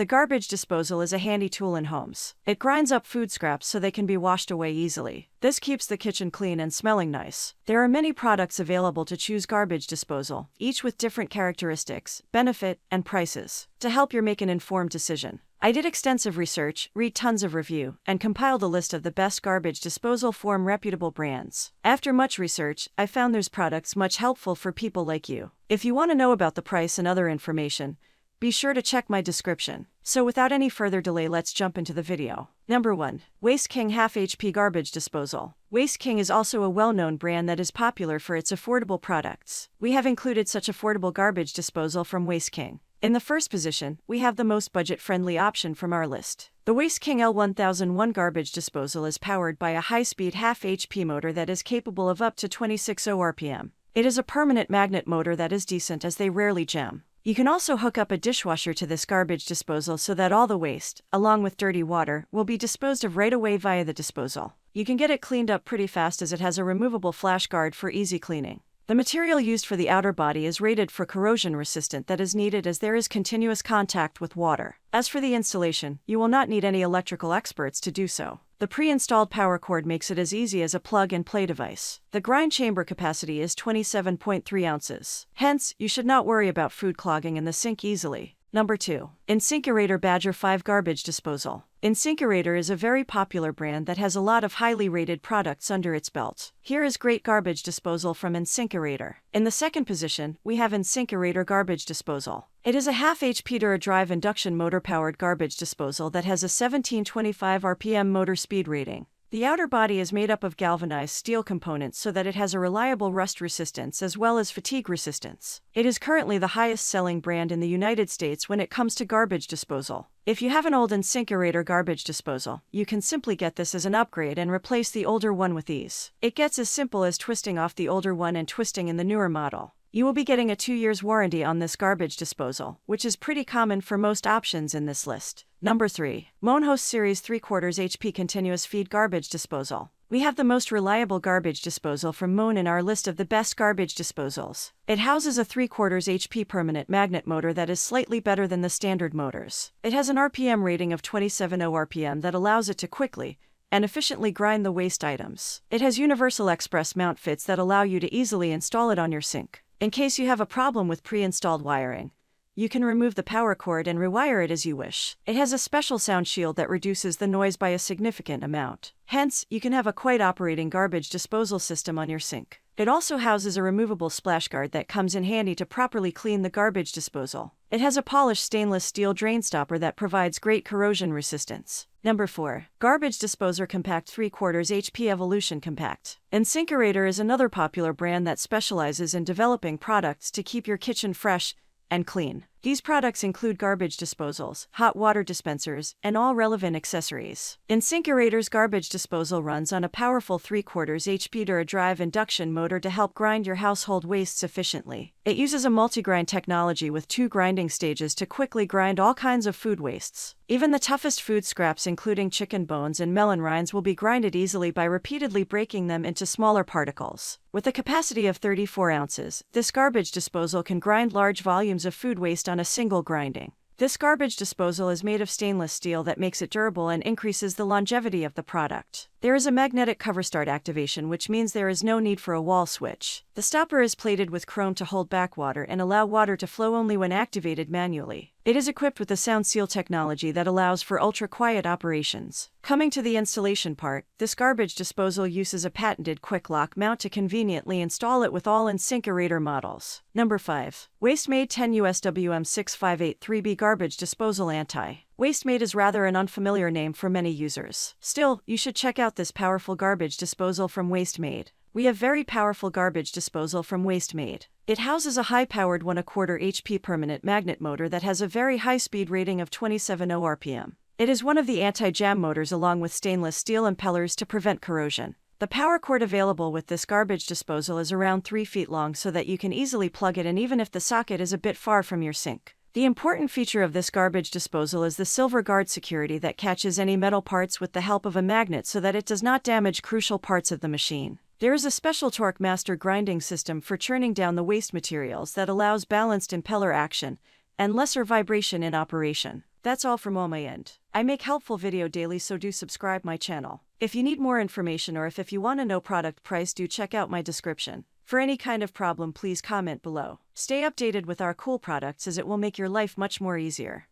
The garbage disposal is a handy tool in homes. It grinds up food scraps so they can be washed away easily. This keeps the kitchen clean and smelling nice. There are many products available to choose garbage disposal, each with different characteristics, benefit, and prices, to help you make an informed decision. I did extensive research, read tons of review, and compiled a list of the best garbage disposal from reputable brands. After much research, I found those products much helpful for people like you. If you want to know about the price and other information, be sure to check my description. So without any further delay, let's jump into the video. Number 1. Waste King Half HP Garbage Disposal. Waste King is also a well-known brand that is popular for its affordable products. We have included such affordable garbage disposal from Waste King. In the first position, we have the most budget-friendly option from our list. The Waste King L1001 garbage disposal is powered by a high-speed half HP motor that is capable of up to 26 RPM. It is a permanent magnet motor that is decent as they rarely jam. You can also hook up a dishwasher to this garbage disposal so that all the waste, along with dirty water, will be disposed of right away via the disposal. You can get it cleaned up pretty fast as it has a removable flash guard for easy cleaning. The material used for the outer body is rated for corrosion resistant that is needed as there is continuous contact with water. As for the installation, you will not need any electrical experts to do so. The pre-installed power cord makes it as easy as a plug-and-play device. The grind chamber capacity is 27.3 ounces. Hence, you should not worry about food clogging in the sink easily. Number 2. InSinkErator Badger 5 Garbage Disposal. InSinkErator is a very popular brand that has a lot of highly rated products under its belt. Here is great garbage disposal from InSinkErator. In the second position, we have InSinkErator Garbage Disposal. It is a half HP drive induction motor-powered garbage disposal that has a 1725 RPM motor speed rating. The outer body is made up of galvanized steel components so that it has a reliable rust resistance as well as fatigue resistance. It is currently the highest-selling brand in the United States when it comes to garbage disposal. If you have an old InSinkErator garbage disposal, you can simply get this as an upgrade and replace the older one with ease. It gets as simple as twisting off the older one and twisting in the newer model. You will be getting a 2-year warranty on this garbage disposal, which is pretty common for most options in this list. Number 3. Monhost Series 3/4 HP Continuous Feed Garbage Disposal. We have the most reliable garbage disposal from Moan in our list of the best garbage disposals. It houses a 3/4 HP permanent magnet motor that is slightly better than the standard motors. It has an RPM rating of 27 RPM that allows it to quickly and efficiently grind the waste items. It has universal express mount fits that allow you to easily install it on your sink. In case you have a problem with pre-installed wiring, you can remove the power cord and rewire it as you wish. It has a special sound shield that reduces the noise by a significant amount. Hence, you can have a quiet operating garbage disposal system on your sink. It also houses a removable splash guard that comes in handy to properly clean the garbage disposal. It has a polished stainless steel drain stopper that provides great corrosion resistance. Number 4. Garbage Disposer Compact 3/4 HP Evolution Compact. InSinkErator is another popular brand that specializes in developing products to keep your kitchen fresh and clean. These products include garbage disposals, hot water dispensers, and all relevant accessories. InSinkErator's garbage disposal runs on a powerful 3/4 HP drive induction motor to help grind your household wastes efficiently. It uses a multi-grind technology with 2 grinding stages to quickly grind all kinds of food wastes. Even the toughest food scraps, including chicken bones and melon rinds, will be grinded easily by repeatedly breaking them into smaller particles. With a capacity of 34 ounces, this garbage disposal can grind large volumes of food waste on a single grinding. This garbage disposal is made of stainless steel that makes it durable and increases the longevity of the product. There is a magnetic cover start activation, which means there is no need for a wall switch. The stopper is plated with chrome to hold back water and allow water to flow only when activated manually. It is equipped with a sound seal technology that allows for ultra-quiet operations. Coming to the installation part, this garbage disposal uses a patented quick lock mount to conveniently install it with all InSinkErator models. Number 5. WasteMade 10 USWM 6583B Garbage Disposal Anti. WasteMade is rather an unfamiliar name for many users. Still, you should check out this powerful garbage disposal from WasteMade. We have very powerful garbage disposal from WasteMade. It houses a high-powered 1/4 HP permanent magnet motor that has a very high speed rating of 27 RPM. It is one of the anti-jam motors along with stainless steel impellers to prevent corrosion. The power cord available with this garbage disposal is around 3 feet long so that you can easily plug it in even if the socket is a bit far from your sink. The important feature of this garbage disposal is the silver guard security that catches any metal parts with the help of a magnet so that it does not damage crucial parts of the machine. There is a special torque master grinding system for churning down the waste materials that allows balanced impeller action and lesser vibration in operation. That's all from my end. I make helpful video daily, so do subscribe my channel. If you need more information or if you want to know product price, do check out my description. For any kind of problem, please comment below. Stay updated with our cool products, as it will make your life much more easier.